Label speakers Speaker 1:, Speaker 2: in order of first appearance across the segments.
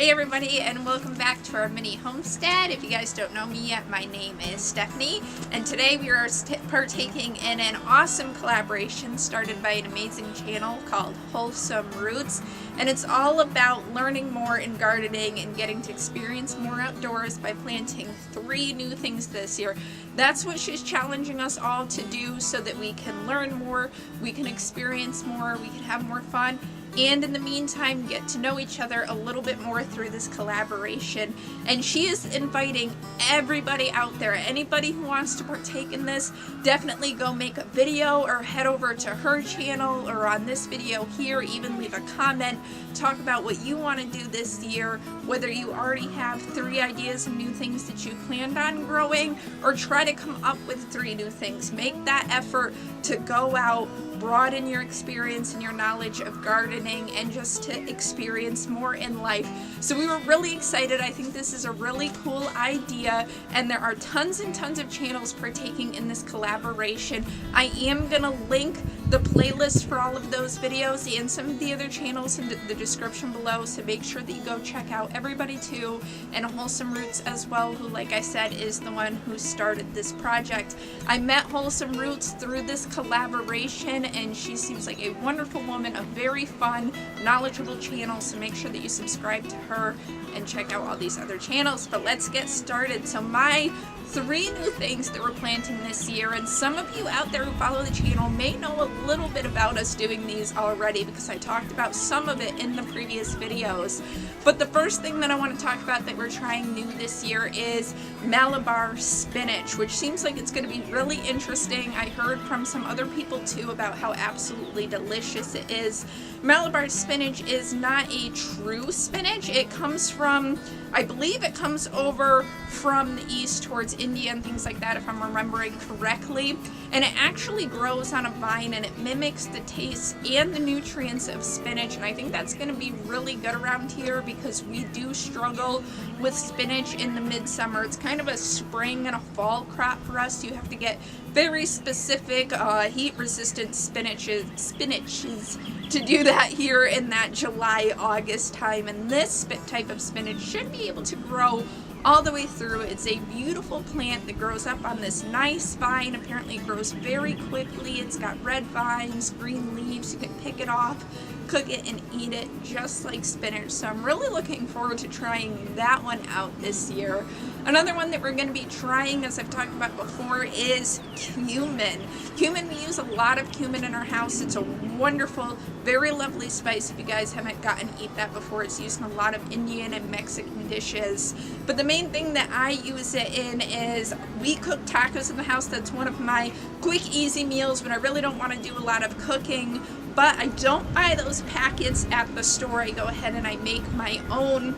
Speaker 1: Hey everybody, and welcome back to our mini homestead. If you guys don't know me yet, my name is Stephanie, and today we are partaking in an awesome collaboration started by an amazing channel called Wholesome Roots, and it's all about learning more in gardening and getting to experience more outdoors by planting 3 new things this year. That's what she's challenging us all to do so that we can learn more, we can experience more, we can have more fun, and in the meantime get to know each other a little bit more through this collaboration. And she is inviting everybody out there, anybody who wants to partake in this, definitely go make a video or head over to her channel or on this video here, even leave a comment, talk about what you want to do this year, whether you already have 3 ideas and new things that you planned on growing, or try to come up with 3 new things. Make that effort to go out, broaden your experience and your knowledge of gardening, and just to experience more in life. So we were really excited. I think this is a really cool idea, and there are tons and tons of channels partaking in this collaboration. I am gonna link the playlist for all of those videos and some of the other channels in the description below, so make sure that you go check out everybody too, and Wholesome Roots as well, who, like I said, is the one who started this project. I met Wholesome Roots through this collaboration, and she seems like a wonderful woman, a very fun, knowledgeable channel, so make sure that you subscribe to her and check out all these other channels. But let's get started. So my 3 new things that we're planting this year, and some of you out there who follow the channel may know a little bit about us doing these already because I talked about some of it in the previous videos. But the first thing that I want to talk about that we're trying new this year is Malabar spinach, which seems like it's going to be really interesting. I heard from some other people too about how absolutely delicious it is. Malabar spinach is not a true spinach. It comes from, I believe it comes over from the east towards India and things like that, if I'm remembering correctly. And it actually grows on a vine, and it mimics the taste and the nutrients of spinach. And I think that's going to be really good around here because we do struggle with spinach in the midsummer. It's kind of a spring and a fall crop for us. You have to get very specific heat-resistant spinaches to do that here in that July-August time. And this type of spinach should be able to grow all the way through. It's a beautiful plant that grows up on this nice vine. Apparently it grows very quickly. It's got red vines, green leaves. You can pick it off, cook it, and eat it just like spinach. So I'm really looking forward to trying that one out this year. Another one that we're going to be trying, as I've talked about before, is cumin. Cumin, we use a lot of cumin in our house. It's a wonderful, very lovely spice. If you guys haven't gotten to eat that before, it's used in a lot of Indian and Mexican dishes. But the main thing that I use it in is we cook tacos in the house. That's one of my quick, easy meals when I really don't want to do a lot of cooking. But I don't buy those packets at the store. I go ahead and I make my own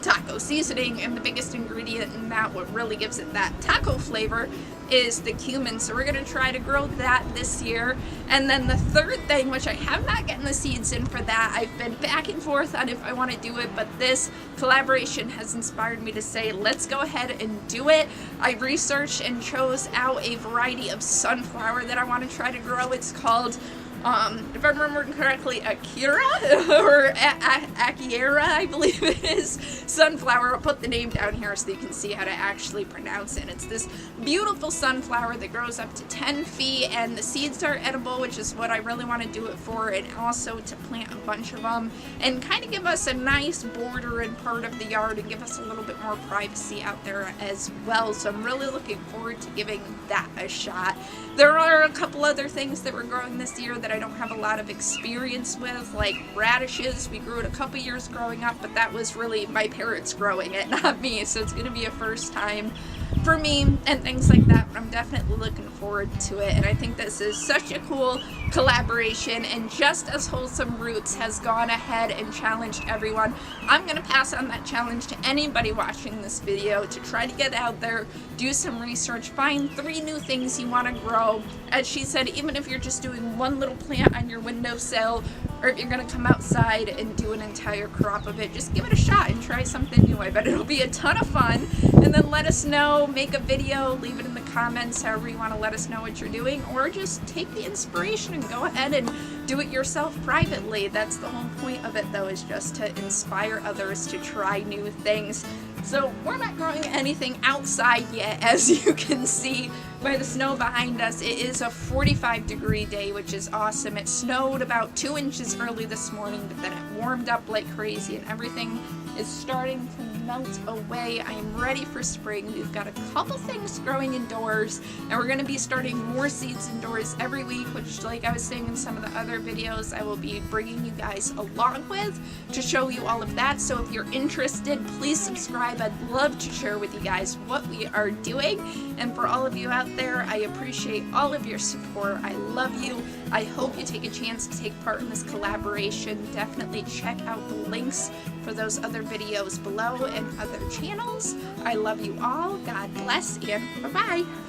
Speaker 1: taco seasoning, and the biggest ingredient in that, what really gives it that taco flavor, is the cumin. So we're going to try to grow that this year. And then the third thing, which I have not gotten the seeds in for that, I've been back and forth on if I want to do it, but this collaboration has inspired me to say, let's go ahead and do it. I researched and chose out a variety of sunflower that I want to try to grow. It's called if I remember correctly, Akira or Akira, I believe it is, sunflower. I'll put the name down here so you can see how to actually pronounce it. It's this beautiful sunflower that grows up to 10 feet, and the seeds are edible, which is what I really want to do it for, and also to plant a bunch of them and kind of give us a nice border and part of the yard and give us a little bit more privacy out there as well. So I'm really looking forward to giving that a shot. There are a couple other things that we're growing this year that I don't have a lot of experience with, like radishes. We grew it a couple years growing up, but that was really my parents growing it, not me. So it's going to be a first time for me and things like that, but I'm definitely looking forward to it. And I think this is such a cool collaboration, and just as Wholesome Roots has gone ahead and challenged everyone, I'm going to pass on that challenge to anybody watching this video to try to get out there, do some research, find 3 new things you want to grow. As she said, even if you're just doing one little plant on your windowsill, or if you're going to come outside and do an entire crop of it, just give it a shot and try something new. I bet it'll be a ton of fun. And then let us know, make a video, leave it in the comments, however you want to let us know what you're doing, or just take the inspiration and go ahead and do it yourself privately. That's the whole point of it, though, is just to inspire others to try new things. So we're not growing anything outside yet, as you can see by the snow behind us. It is a 45-degree day, which is awesome. It snowed about 2 inches early this morning, but then it warmed up like crazy, and everything is starting to melt away. I am ready for spring. We've got a couple things growing indoors, and we're going to be starting more seeds indoors every week, which, like I was saying in some of the other videos, I will be bringing you guys along with to show you all of that. So if you're interested, please subscribe. I'd love to share with you guys what we are doing. And for all of you out there, I appreciate all of your support. I love you. I hope you take a chance to take part in this collaboration. Definitely check out the links for those other videos below and other channels. I love you all. God bless, and bye-bye.